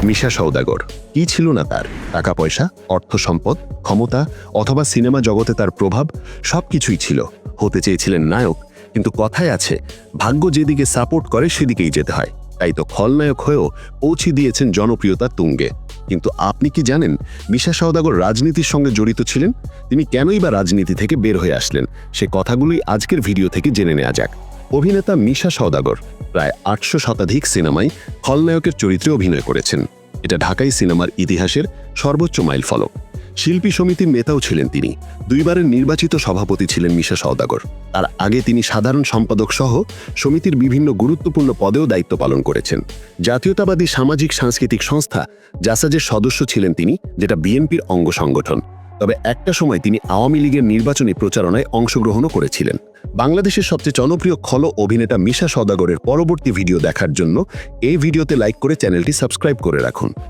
মিশা সওদাগর কি ছিল না তার? টাকা পয়সা, অর্থ সম্পদ, ক্ষমতা অথবা সিনেমা জগতে তার প্রভাব সবকিছুই ছিল। হতে চেয়েছিলেন নায়ক, কিন্তু কথায় আছে ভাগ্য যেদিকে সাপোর্ট করে সেদিকেই যেতে হয়। তাই তো খলনায়ক হয়েও পৌঁছে দিয়েছেন জনপ্রিয়তার তুঙ্গে। কিন্তু আপনি কি জানেন মিশা সওদাগর রাজনীতির সঙ্গে জড়িত ছিলেন? তিনি কেনই বা রাজনীতি থেকে বের হয়ে আসলেন? সে কথাগুলোই আজকের ভিডিও থেকে জেনে নেওয়া যাক। অভিনেতা মিশা সওদাগর প্রায় 800 শতাধিক সিনেমায় খলনায়কের চরিত্রে অভিনয় করেছেন। এটা ঢাকাই সিনেমার ইতিহাসের সর্বোচ্চ মাইলফলক। শিল্পী সমিতির নেতাও ছিলেন তিনি। 2 বারের নির্বাচিত সভাপতি ছিলেন মিশা সওদাগর। তার আগে তিনি সাধারণ সম্পাদক সহ সমিতির বিভিন্ন গুরুত্বপূর্ণ পদেও দায়িত্ব পালন করেছেন। জাতীয়তাবাদী সামাজিক সাংস্কৃতিক সংস্থা জাসাজের সদস্য ছিলেন তিনি, যেটা বিএনপির অঙ্গ সংগঠন। তবে একটা সময় তিনি আওয়ামী লীগের নির্বাচনী প্রচারণায় অংশগ্রহণও করেছিলেন। বাংলাদেশের সবচেয়ে জনপ্রিয় খল অভিনেতা মিশা সওদাগরের পরবর্তী ভিডিও দেখার জন্য এই ভিডিওতে লাইক করে চ্যানেলটি সাবস্ক্রাইব করে রাখুন।